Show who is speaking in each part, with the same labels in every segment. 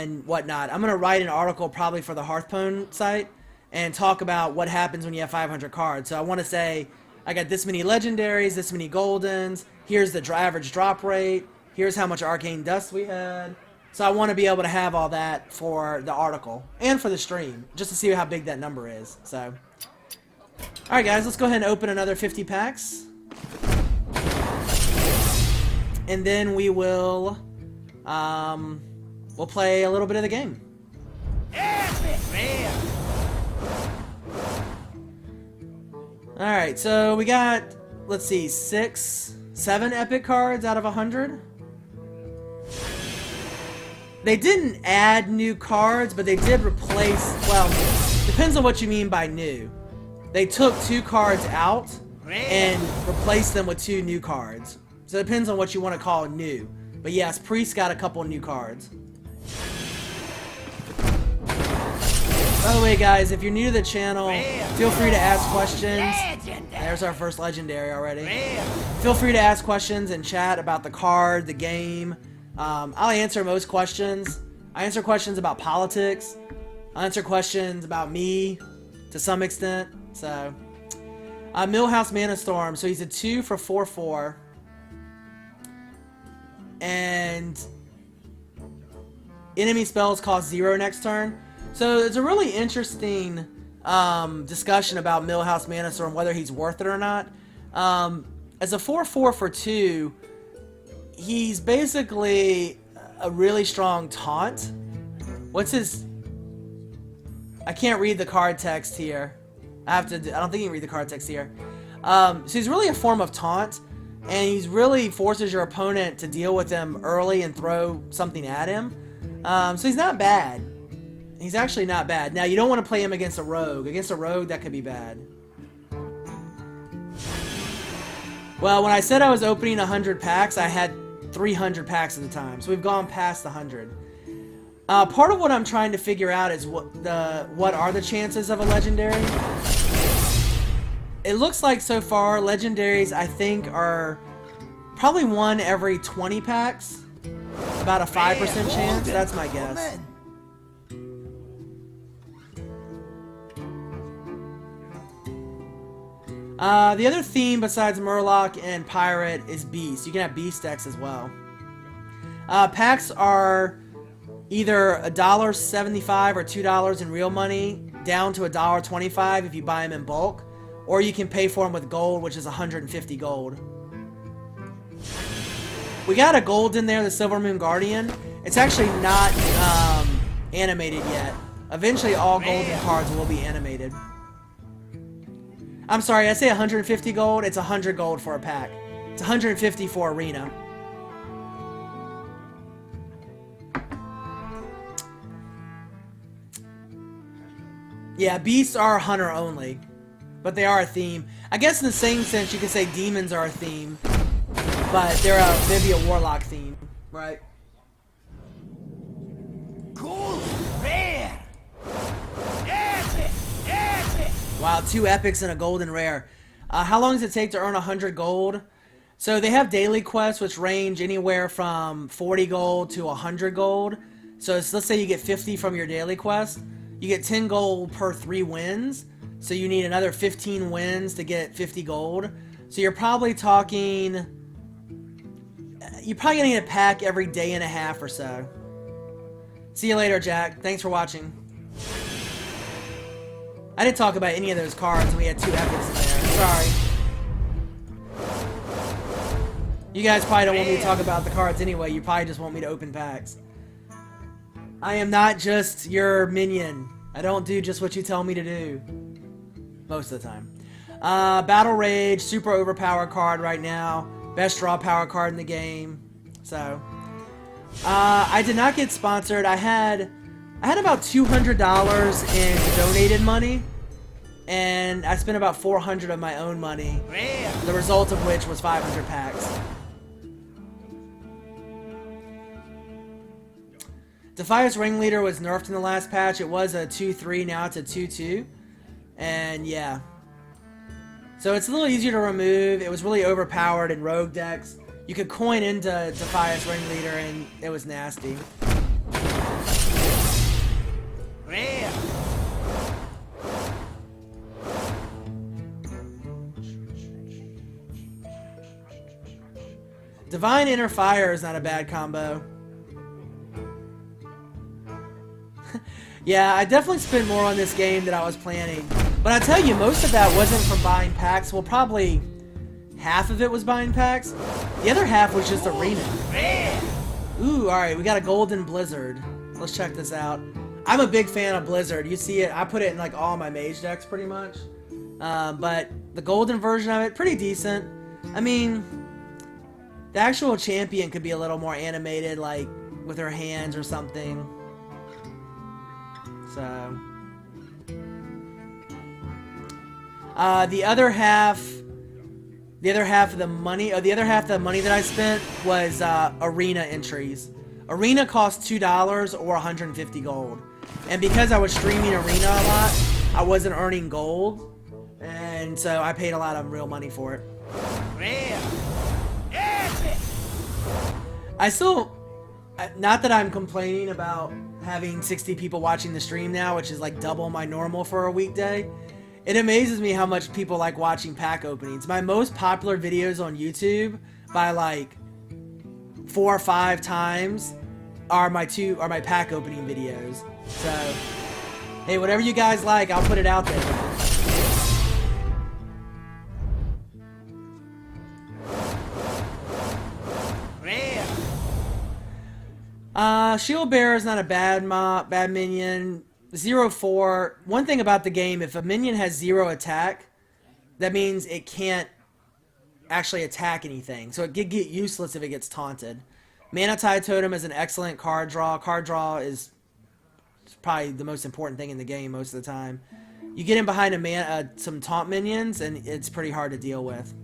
Speaker 1: and whatnot. I'm going to write an article probably for the Hearthstone site and talk about what happens when you have 500 cards. So I want to say, I got this many legendaries, this many goldens, here's the average drop rate, here's how much arcane dust we had. So I want to be able to have all that for the article and for the stream, just to see how big that number is. So, alright guys, let's go ahead and open another 50 packs. And then we will, we'll play a little bit of the game. Alright, so we got, let's see, 7 epic cards out of 100. They didn't add new cards, but they did replace, well, depends on what you mean by new. They took 2 cards out and replaced them with 2 new cards. So it depends on what you want to call new. But yes, Priest got a couple new cards. By the way, guys, if you're new to the channel, feel free to ask questions. There's our first legendary already. Feel free to ask questions in chat about the card, the game. I'll answer most questions. I answer questions about politics. I answer questions about me, to some extent. So, Millhouse Mana Storm. So he's a 2 for 4/4. And enemy spells cost 0 next turn. So it's a really interesting discussion about Millhouse Mana Storm, whether he's worth it or not. As a 4/4 for 2, he's basically a really strong taunt. What's his... I can't read the card text here. I don't think you can read the card text here. So he's really a form of taunt, and he's really forces your opponent to deal with him early and throw something at him. So he's not bad. He's actually not bad. Now, you don't want to play him against a rogue. Against a rogue, that could be bad. Well, when I said I was opening 100 packs, I had 300 packs at the time. So we've gone past 100. Part of what I'm trying to figure out is what are the chances of a legendary. It looks like so far legendaries, I think, are probably 1 every 20 packs. About a 5% chance. That's my guess. The other theme besides Murloc and Pirate is Beast. You can have Beast decks as well. Packs are either $1.75 or $2 in real money, down to $1.25 if you buy them in bulk, or you can pay for them with gold, which is 150 gold. We got a gold in there, the Silver Moon Guardian. It's actually not animated yet. Eventually all golden cards will be animated. I'm sorry, I say 150 gold, it's 100 gold for a pack. It's 150 for Arena. Yeah, beasts are hunter only, but they are a theme. I guess in the same sense you could say demons are a theme, but they'd be a warlock theme, right?
Speaker 2: Cool, rare.
Speaker 1: Wow, 2 epics and a golden rare. How long does it take to earn 100 gold? So they have daily quests which range anywhere from 40 gold to 100 gold. So let's say you get 50 from your daily quest. You get 10 gold per 3 wins. So you need another 15 wins to get 50 gold. So you're probably talking... You're probably going to get a pack every day and a half or so. See you later, Jack. Thanks for watching. I didn't talk about any of those cards, and we had 2 epics in there. Sorry. You guys probably don't want me to talk about the cards anyway. You probably just want me to open packs. I am not just your minion. I don't do just what you tell me to do. Most of the time. Battle Rage, super overpowered card right now. Best draw power card in the game. So, I did not get sponsored. I had about $200 in donated money, and I spent about $400 of my own money, the result of which was 500 packs. Defias Ringleader was nerfed in the last patch. It was a 2-3, now it's a 2-2, and yeah. So it's a little easier to remove. It was really overpowered in rogue decks. You could coin into Defias Ringleader, and it was nasty.
Speaker 2: Rare.
Speaker 1: Divine Inner Fire is not a bad combo. Yeah, I definitely spent more on this game than I was planning. But I tell you, most of that wasn't from buying packs. Well, probably half of it was buying packs. The other half was just arena. Ooh, alright, we got a golden blizzard. Let's check this out. I'm a big fan of blizzard. You see it, I put it in like all my mage decks pretty much. But the golden version of it, pretty decent. I mean, the actual champion could be a little more animated, like with her hands or something. So, the other half of the money that I spent was arena entries. Arena cost $2 or 150 gold, and because I was streaming arena a lot, I wasn't earning gold, and so I paid a lot of real money for it.
Speaker 2: Rare. Epic.
Speaker 1: I still, not that I'm complaining about having 60 people watching the stream now, which is like double my normal for a weekday. It amazes me how much people like watching pack openings. My most popular videos on YouTube by like 4 or 5 times are my pack opening videos. So, hey, whatever you guys like, I'll put it out there. Shield Bearer is not a bad minion. 0-4. One thing about the game, if a minion has 0 attack, that means it can't actually attack anything. So it could get useless if it gets taunted. Mana Tide Totem is an excellent card draw. Card draw is probably the most important thing in the game most of the time. You get in behind some taunt minions, and it's pretty hard to deal with.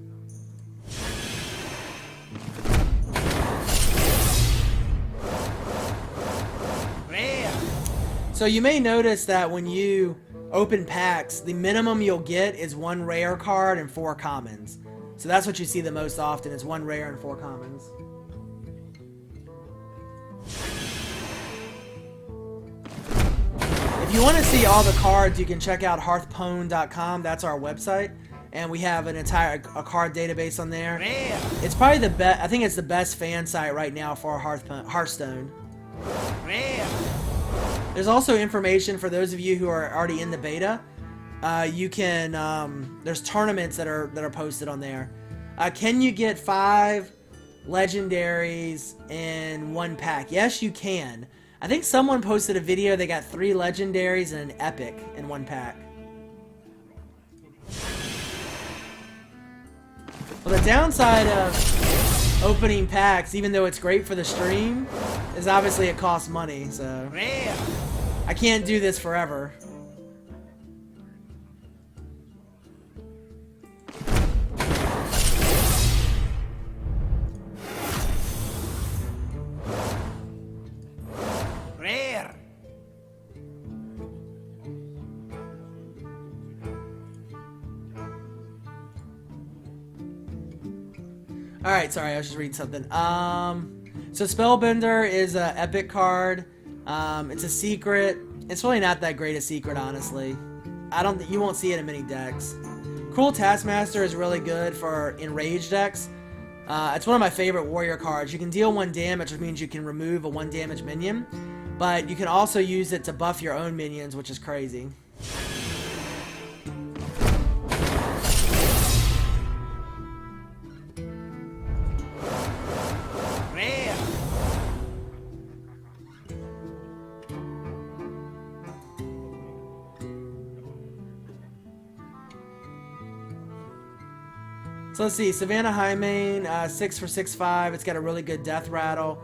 Speaker 1: So you may notice that when you open packs, the minimum you'll get is 1 rare card and 4 commons. So that's what you see the most often, is 1 rare and 4 commons. If you want to see all the cards, you can check out hearthstone.com. That's our website, and we have an entire card database on there. It's probably the best. I think it's the best fan site right now for Hearthstone. There's also information for those of you who are already in the beta. You can there's tournaments that are posted on there. Can you get 5 legendaries in 1 pack? Yes, you can. I think someone posted a video. They got 3 legendaries and an epic in 1 pack. Well, the downside of opening packs, even though it's great for the stream, is obviously it costs money. So I can't do this forever.
Speaker 2: Rare.
Speaker 1: Alright, sorry, I was just reading something. So Spellbender is an epic card. It's a secret. It's really not that great a secret, honestly. You won't see it in many decks. Cruel Taskmaster is really good for enraged decks. It's one of my favorite warrior cards. You can deal 1 damage, which means you can remove a 1 damage minion, but you can also use it to buff your own minions, which is crazy. So let's see, Savannah Highmane, 6 for 6/5. It's got a really good death rattle.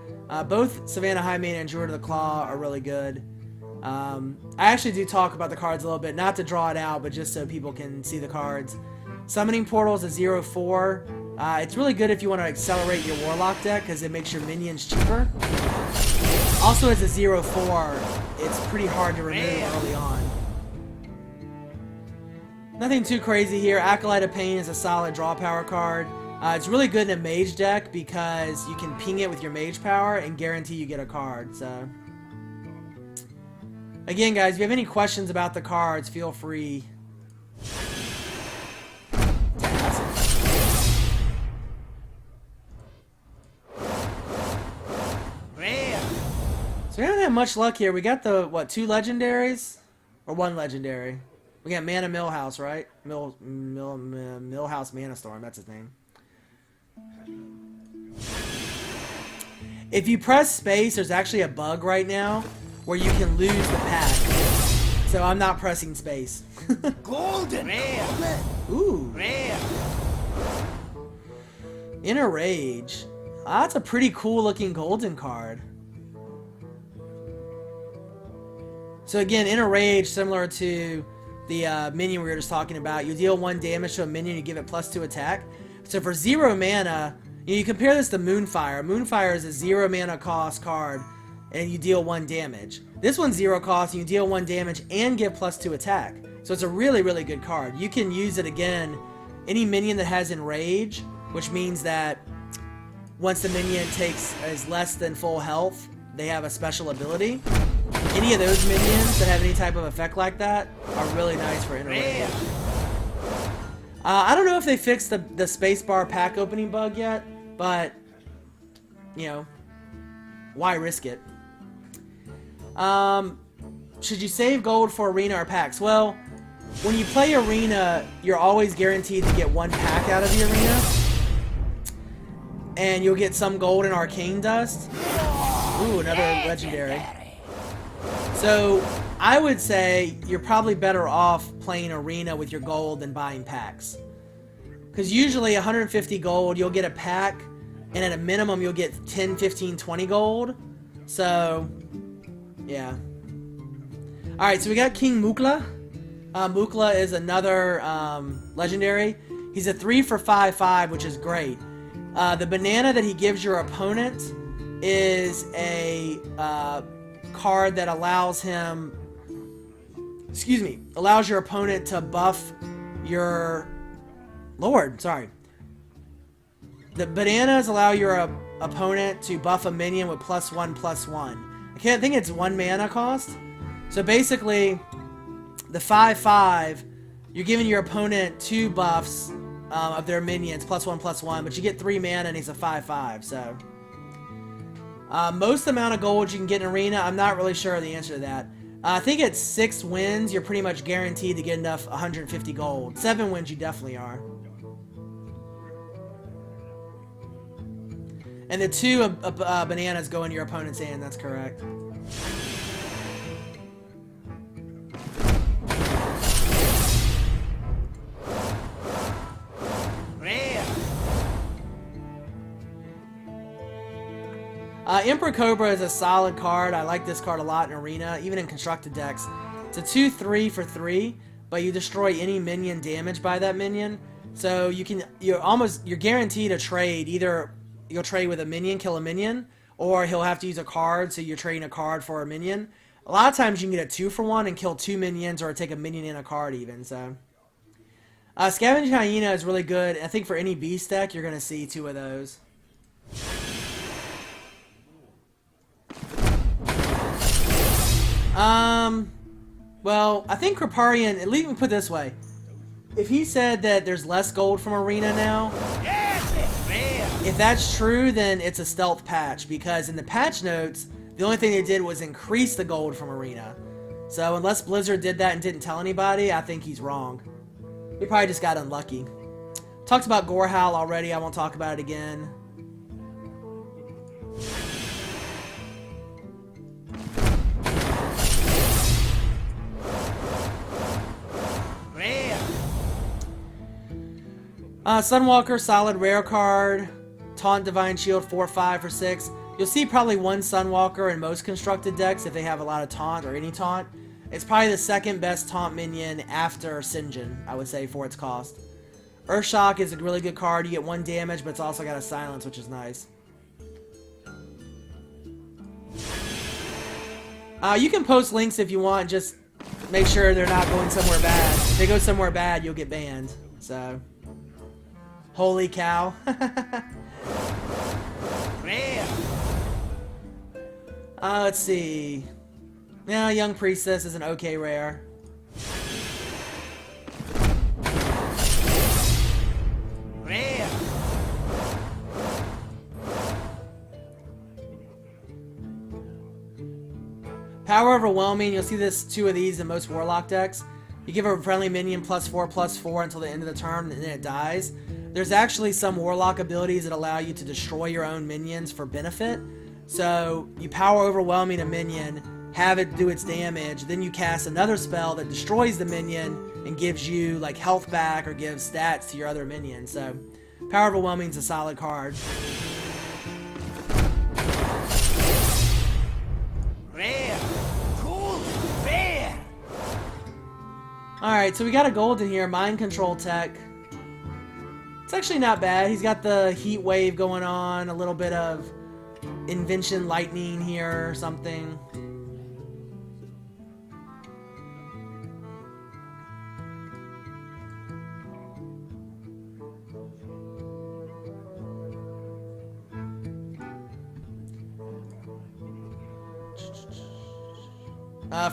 Speaker 1: Both Savannah Highmane and Druid of the Claw are really good. I actually do talk about the cards a little bit, not to draw it out, but just so people can see the cards. Summoning Portal is a 0-4. It's really good if you want to accelerate your Warlock deck, because it makes your minions cheaper. Also, as a 0-4, it's pretty hard to remove early on. Nothing too crazy here. Acolyte of Pain is a solid draw power card. It's really good in a mage deck because you can ping it with your mage power and guarantee you get a card. So Again, guys, if you have any questions about the cards, feel free to ask.
Speaker 2: Rare.
Speaker 1: So we haven't had much luck here. We got the, what, 2 legendaries? Or 1 legendary? We got Mana Millhouse, right? Millhouse Mana Storm, that's his name. If you press space, there's actually a bug right now where you can lose the pack. So I'm not pressing space.
Speaker 2: Golden. Rare.
Speaker 1: Ooh.
Speaker 2: Rare.
Speaker 1: Inner Rage. Ah, that's a pretty cool looking golden card. So again, Inner Rage, similar to the minion we were just talking about. You deal 1 damage to a minion, you give it +2 attack. So for 0 mana, you compare this to Moonfire. Moonfire is a 0 mana cost card, and you deal 1 damage. This one's 0 cost, and you deal 1 damage and give +2 attack. So it's a really, really good card. You can use it again, any minion that has Enrage, which means that once the minion is less than full health, they have a special ability. Any of those minions that have any type of effect like that are really nice for Inner Rage. I don't know if they fixed the spacebar pack opening bug yet, but, you know, why risk it? Should you save gold for arena or packs? Well, when you play arena, you're always guaranteed to get 1 pack out of the arena. And you'll get some gold and arcane dust. Ooh, another legendary. So, I would say you're probably better off playing arena with your gold than buying packs. Because usually 150 gold, you'll get a pack, and at a minimum you'll get 10, 15, 20 gold. So, yeah. Alright, so we got King Mukla. Mukla is another legendary. He's a 3 for 5/5, which is great. The banana that he gives your opponent is a card that allows him, allows your opponent to buff your sorry. The bananas allow your opponent to buff a minion with +1/+1. I can't think it's 1 mana cost. So basically, the 5/5, you're giving your opponent 2 buffs of their minions, +1/+1, but you get 3 mana and he's a 5/5, so. Most amount of gold you can get in arena, I'm not really sure of the answer to that. I think at 6 wins, you're pretty much guaranteed to get enough 150 gold. 7 wins, you definitely are. And the 2 bananas go into your opponent's hand, that's correct. Emperor Cobra is a solid card. I like this card a lot in Arena, even in constructed decks. It's a 2/3 for 3, but you destroy any minion damaged by that minion. So you're guaranteed a trade. Either you'll trade with a minion, kill a minion, or he'll have to use a card, so you're trading a card for a minion. A lot of times you can get a 2 for 1 and kill 2 minions, or take a minion and a card even. So Scavenging Hyena is really good. I think for any beast deck, you're going to see 2 of those. Well, I think Kriparian, at least we put it this way. If he said that there's less gold from Arena now, if that's true, then it's a stealth patch, because in the patch notes, the only thing they did was increase the gold from Arena. So unless Blizzard did that and didn't tell anybody, I think he's wrong. He probably just got unlucky. Talked about Gorehowl already, I won't talk about it again. Sunwalker, solid rare card. Taunt Divine Shield, 4/5 for 6. You'll see probably 1 Sunwalker in most constructed decks if they have a lot of taunt or any taunt. It's probably the 2nd best taunt minion after Sinjin, I would say, for its cost. Earthshock is a really good card. You get 1 damage, but it's also got a silence, which is nice. You can post links if you want, just make sure they're not going somewhere bad. If they go somewhere bad, you'll get banned. So, holy cow. Let's see. Yeah, Young Priestess is an okay rare.
Speaker 2: Rare.
Speaker 1: Power Overwhelming, you'll see two of these in most Warlock decks. You give a friendly minion +4/+4 until the end of the turn, and then it dies. There's actually some Warlock abilities that allow you to destroy your own minions for benefit. So you Power Overwhelming a minion, have it do its damage, then you cast another spell that destroys the minion and gives you like health back or gives stats to your other minions. So Power Overwhelming is a solid card.
Speaker 2: Rare. Cool. Rare.
Speaker 1: Alright, so we got a golden here, Mind Control Tech. It's actually not bad. He's got the Heat Wave going on, a little bit of Invention Lightning here or something.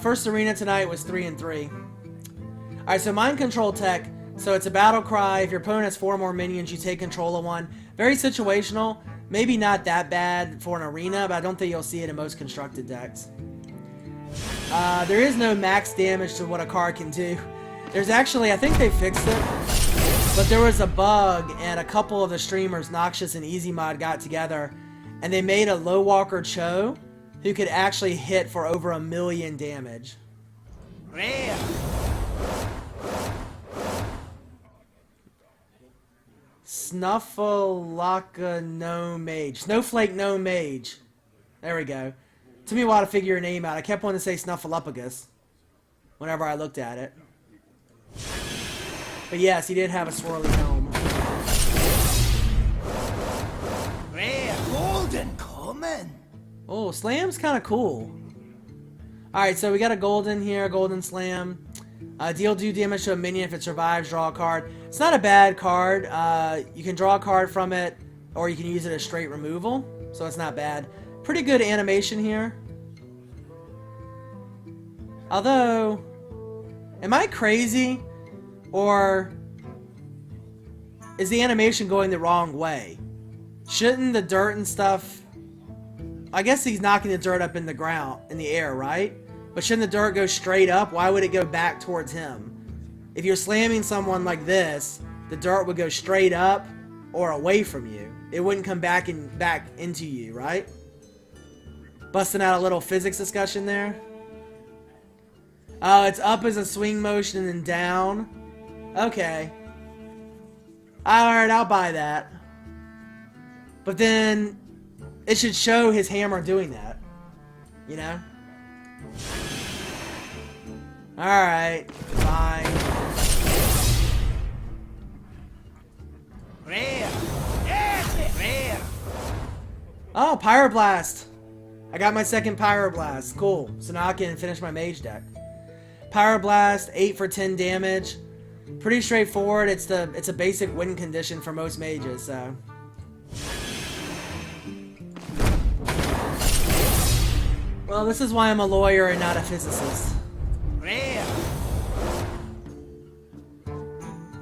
Speaker 1: First arena tonight was 3-3. Alright, so Mind Control Tech. So it's a battle cry. If your opponent has 4 more minions, you take control of one. Very situational. Maybe not that bad for an arena, but I don't think you'll see it in most constructed decks. There is no max damage to what a card can do. There's actually, I think they fixed it, but there was a bug and a couple of the streamers, Noxious and Easy Mod, got together and they made a low walker Cho who could actually hit for over 1 million damage.
Speaker 2: Rare.
Speaker 1: Snuffleupagus no mage. Snowflake no mage. There we go. Took me a while to figure your name out. I kept wanting to say Snuffleupagus whenever I looked at it. But yes, he did have a swirly gnome.
Speaker 2: Rare. Golden coming.
Speaker 1: Oh, Slam's kind of cool. Alright, so we got a golden here, golden Slam. Deal 2 damage to a minion if it survives, draw a card. It's not a bad card. You can draw a card from it, or you can use it as straight removal, so it's not bad. Pretty good animation here. Although, am I crazy, or is the animation going the wrong way? Shouldn't the dirt and stuff... I guess he's knocking the dirt up in the ground, in the air, right? But shouldn't the dirt go straight up? Why would it go back towards him? If you're slamming someone like this, the dirt would go straight up or away from you. It wouldn't come back into you, right? Busting out a little physics discussion there. Oh, it's up as a swing motion and then down. Okay. Alright, I'll buy that. But then it should show his hammer doing that. You know? Alright, fine.
Speaker 2: Rare. Yes, rare.
Speaker 1: Oh, Pyroblast! I got my second Pyroblast. Cool. So now I can finish my mage deck. Pyroblast, 8 for 10 damage. Pretty straightforward. It's a basic win condition for most mages, so. Well, this is why I'm a lawyer and not a physicist.
Speaker 2: Rare.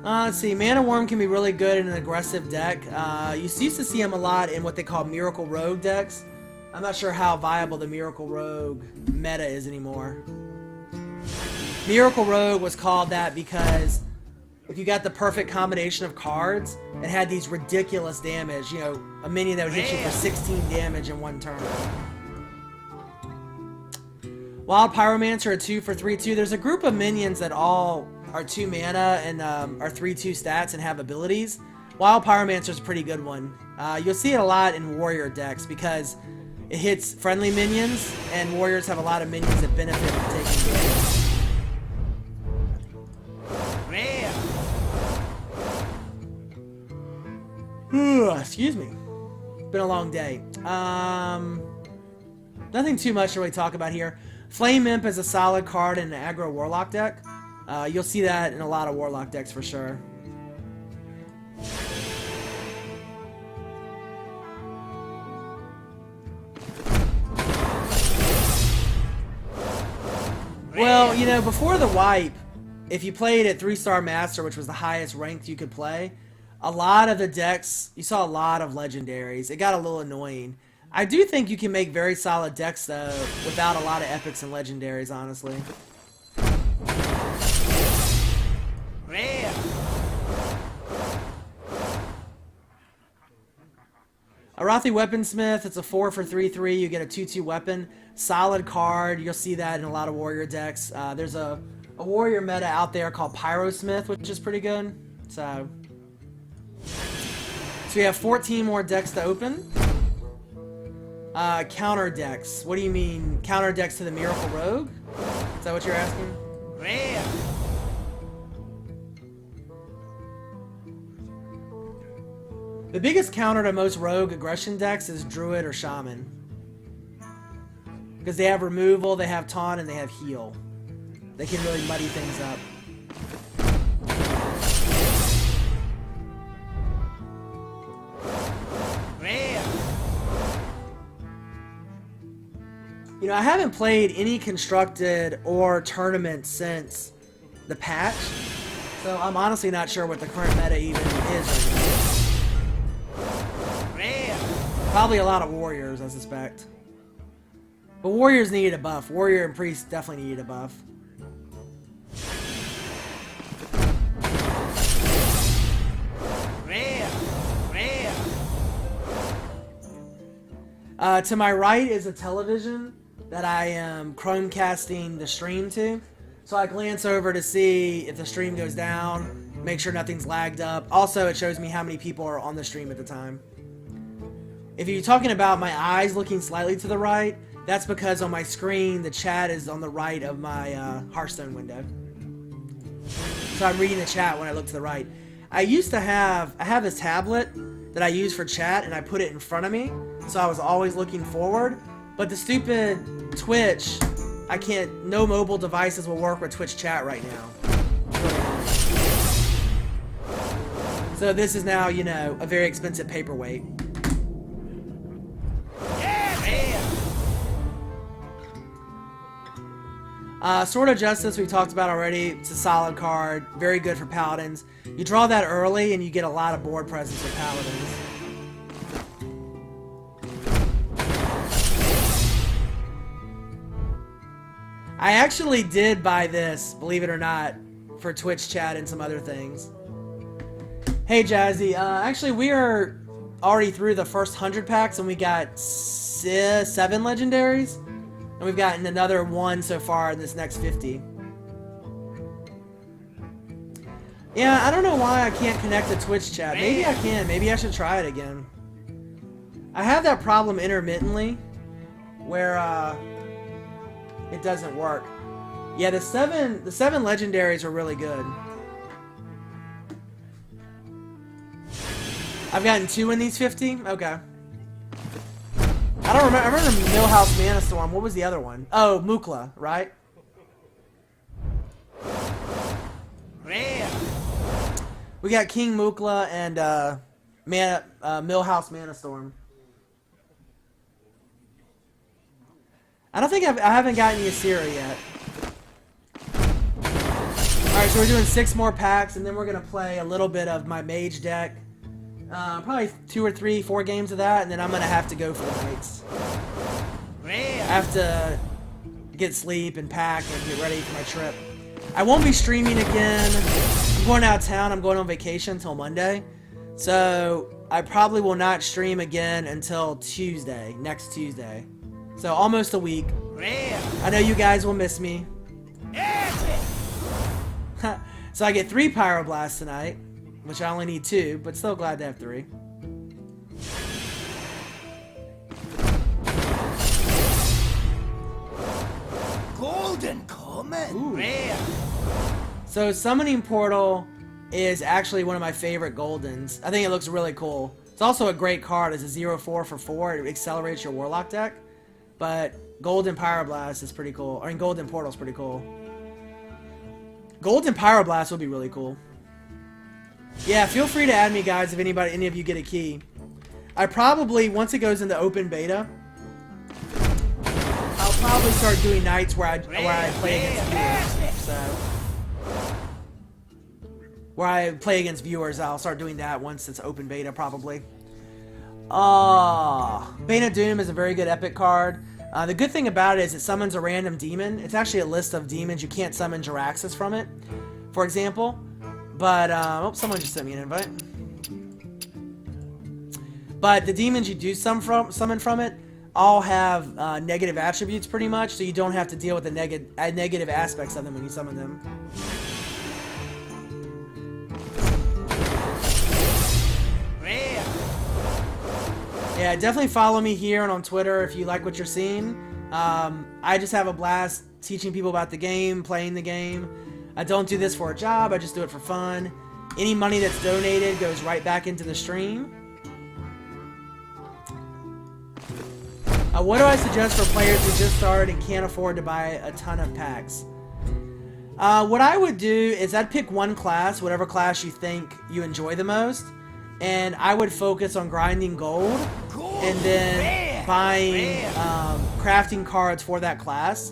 Speaker 1: Let's see. Mana Worm can be really good in an aggressive deck. You used to see him a lot in what they call Miracle Rogue decks. I'm not sure how viable the Miracle Rogue meta is anymore. Miracle Rogue was called that because if you got the perfect combination of cards, it had these ridiculous damage. You know, a minion that would hit you for 16 damage in one turn. Wild Pyromancer, a 2 for 3/2. There's a group of minions that all are 2 mana and are 3/2 stats and have abilities. Wild Pyromancer is a pretty good one. You'll see it a lot in warrior decks because it hits friendly minions, and warriors have a lot of minions that benefit from taking damage.
Speaker 2: Rare.
Speaker 1: Excuse me. It's been a long day. Nothing too much to really talk about here. Flame Imp is a solid card in an aggro warlock deck. You'll see that in a lot of warlock decks for sure. Well, you know, before the wipe, if you played at 3-star Master, which was the highest ranked you could play, a lot of the decks, you saw a lot of legendaries. It got a little annoying. I do think you can make very solid decks, though, without a lot of epics and legendaries, honestly.
Speaker 2: Rare.
Speaker 1: Arathi Weaponsmith, it's a 4 for 3/3. You get a 2/2 weapon. Solid card. You'll see that in a lot of warrior decks. There's a warrior meta out there called Pyrosmith, which is pretty good. So we have 14 more decks to open. Counter decks. What do you mean? Counter decks to the Miracle Rogue? Is that what you're asking?
Speaker 2: Rare.
Speaker 1: The biggest counter to most rogue aggression decks is Druid or Shaman. Because they have removal, they have taunt, and they have heal. They can really muddy things up.
Speaker 2: Rare.
Speaker 1: You know, I haven't played any constructed or tournament since the patch, so I'm honestly not sure what the current meta even is right now.
Speaker 2: Rare.
Speaker 1: Probably a lot of warriors, I suspect. But warriors needed a buff. Warrior and priest definitely needed a buff.
Speaker 2: Rare. Rare.
Speaker 1: To my right is a television that I am Chromecasting the stream to. So I glance over to see if the stream goes down, make sure nothing's lagged up. Also, it shows me how many people are on the stream at the time. If you're talking about my eyes looking slightly to the right, that's because on my screen, the chat is on the right of my Hearthstone window. So I'm reading the chat when I look to the right. I have this tablet that I use for chat, and I put it in front of me, so I was always looking forward. But the stupid Twitch, I can't, no mobile devices will work with Twitch chat right now. So this is now, you know, a very expensive paperweight. Sword of Justice we talked about already. It's a solid card, very good for paladins. You draw that early and you get a lot of board presence with paladins. I actually did buy this, believe it or not, for Twitch chat and some other things. Hey Jazzy, actually we are already through the first 100 packs and we got 7 legendaries. And we've gotten another 1 so far in this next 50. Yeah, I don't know why I can't connect to Twitch chat. Maybe I can. Maybe I should try it again. I have that problem intermittently where it doesn't work. Yeah, the seven legendaries are really good. I've gotten 2 in these 50? Okay. I don't remember. I remember Millhouse Mana Storm. What was the other one? Oh, Mukla, right?
Speaker 2: Rare.
Speaker 1: We got King Mukla and Millhouse Mana Storm. I don't think I haven't gotten Ysera yet. Alright, so we're doing 6 more packs, and then we're going to play a little bit of my mage deck. Probably 2 or 3, 4 games of that, and then I'm going to have to go for the nights.
Speaker 2: Rare.
Speaker 1: I have to get sleep and pack and get ready for my trip. I won't be streaming again. I'm going out of town. I'm going on vacation until Monday. So I probably will not stream again until Tuesday, next Tuesday. So almost a week.
Speaker 2: Rare.
Speaker 1: I know you guys will miss me.
Speaker 2: Epic.
Speaker 1: So I get 3 Pyroblasts tonight, which I only need 2, but still glad to have 3.
Speaker 2: Golden Common.
Speaker 1: Ooh.
Speaker 2: Rare.
Speaker 1: So Summoning Portal is actually one of my favorite Goldens. I think it looks really cool. It's also a great card. It's a 0/4 for 4. It accelerates your Warlock deck. But Golden Pyroblast is pretty cool. I mean, Golden Portal is pretty cool. Golden Pyroblast would be really cool. Yeah, feel free to add me, guys, if any of you get a key. I probably, once it goes into open beta, I'll probably start doing nights where I play against viewers. So where I play against viewers, I'll start doing that once it's open beta, probably. Bane of Doom is a very good epic card. The good thing about it is it summons a random demon. It's actually a list of demons. You can't summon Jiraxis from it, for example. But, oh, someone just sent me an invite. But the demons you do summon from it all have negative attributes pretty much, so you don't have to deal with the negative aspects of them when you summon them. Yeah, definitely follow me here and on Twitter if you like what you're seeing. I just have a blast teaching people about the game, playing the game. I don't do this for a job, I just do it for fun. Any money that's donated goes right back into the stream. What do I suggest for players who just started and can't afford to buy a ton of packs? What I would do is I'd pick one class, whatever class you think you enjoy the most, and I would focus on grinding gold and then buying crafting cards for that class.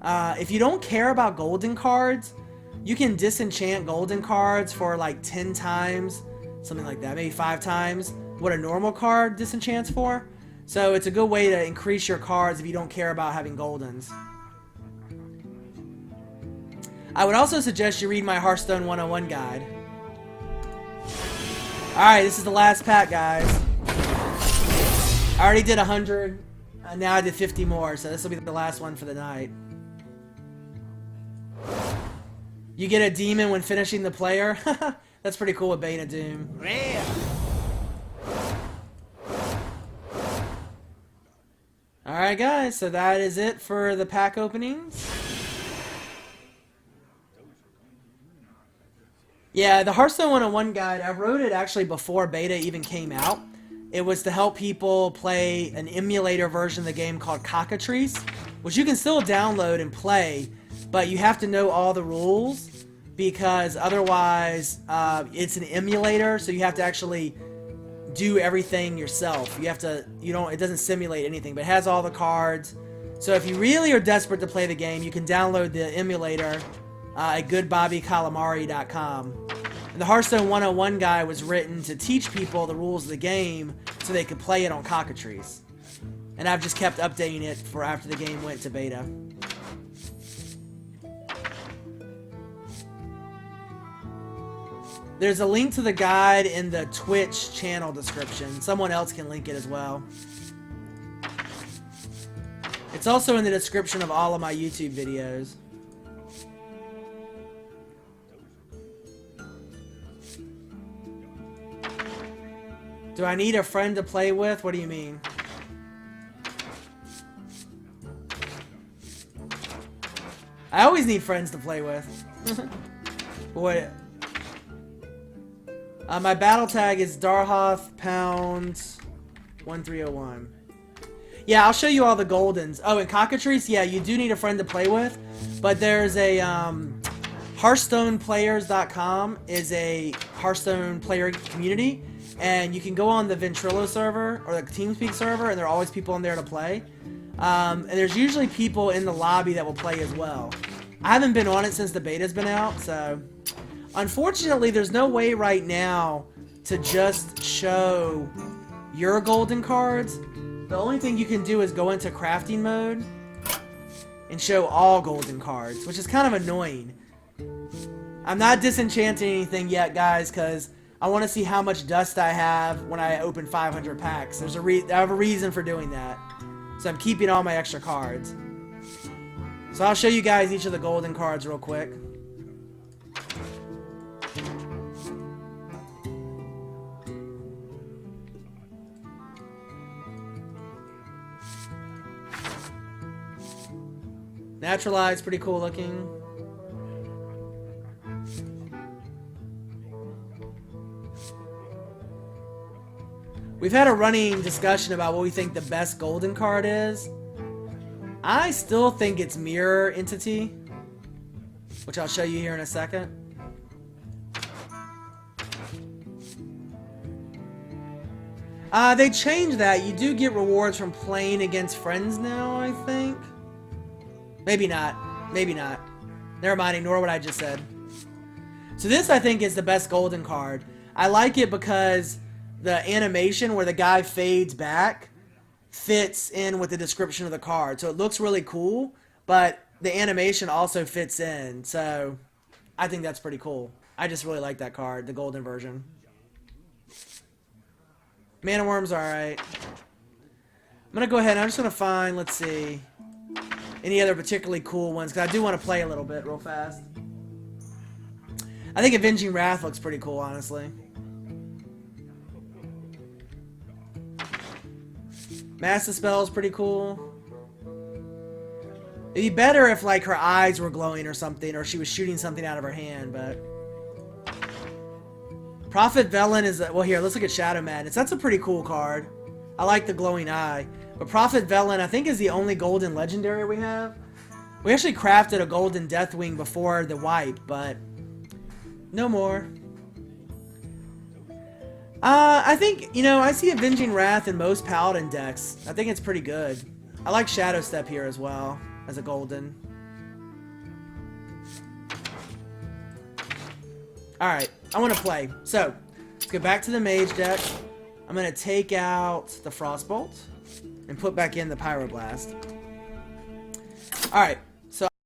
Speaker 1: If you don't care about golden cards, you can disenchant golden cards for like 10 times, something like that, maybe 5 times what a normal card disenchants for. So it's a good way to increase your cards if you don't care about having goldens. I would also suggest you read my Hearthstone 101 guide. Alright, this is the last pack, guys. I already did 100, and now I did 50 more, so this will be the last one for the night. You get a demon when finishing the player. That's pretty cool with Bane of Doom.
Speaker 2: Rare.
Speaker 1: Alright guys, so that is it for the pack openings. Yeah, the Hearthstone 101 guide, I wrote it actually before beta even came out. It was to help people play an emulator version of the game called Cockatrice, which you can still download and play, but you have to know all the rules because otherwise it's an emulator, so you have to actually do everything yourself. You have to, it doesn't simulate anything, but it has all the cards. So if you really are desperate to play the game, you can download the emulator at goodbobbycalamari.com. And the Hearthstone 101 guide was written to teach people the rules of the game so they could play it on Cockatrice. And I've just kept updating it for after the game went to beta. There's a link to the guide in the Twitch channel description. Someone else can link it as well. It's also in the description of all of my YouTube videos. Do I need a friend to play with? What do you mean? I always need friends to play with. Boy. My battle tag is Darhoth Pound 1301. Yeah, I'll show you all the goldens. Oh, and Cockatrice, yeah, you do need a friend to play with. But there's a HearthstonePlayers.com is a Hearthstone player community. And you can go on the Ventrilo server or the TeamSpeak server, and there are always people in there to play. And there's usually people in the lobby that will play as well. I haven't been on it since the beta's been out, so unfortunately there's no way right now to just show your golden cards. The only thing you can do is go into crafting mode and show all golden cards, which is kind of annoying. I'm not disenchanting anything yet, guys, because I want to see how much dust I have when I open 500 packs. I have a reason for doing that. So I'm keeping all my extra cards. So I'll show you guys each of the golden cards real quick. Naturalized, pretty cool looking. We've had a running discussion about what we think the best golden card is. I still think it's Mirror Entity, which I'll show you here in a second. They changed that. You do get rewards from playing against friends now, I think. Maybe not. Maybe not. Never mind, ignore what I just said. So this, I think, is the best golden card. I like it because the animation where the guy fades back fits in with the description of the card. So it looks really cool, but the animation also fits in. So I think that's pretty cool. I just really like that card, the golden version. Mana Worm's alright. I'm going to go ahead and I'm just going to find, let's see, any other particularly cool ones, because I do want to play a little bit real fast. I think Avenging Wrath looks pretty cool, honestly. Mass Dispel is pretty cool. It'd be better if, like, her eyes were glowing or something, or she was shooting something out of her hand, but... Prophet Velen is... well, here, let's look at Shadow Madness. That's a pretty cool card. I like the glowing eye. But Prophet Velen, I think, is the only golden legendary we have. We actually crafted a golden Deathwing before the wipe, but... no more. I think, you know, I see Avenging Wrath in most Paladin decks. I think it's pretty good. I like Shadow Step here as well, as a golden. Alright, I want to play. So, let's go back to the Mage deck. I'm going to take out the Frostbolt and put back in the Pyroblast. Alright,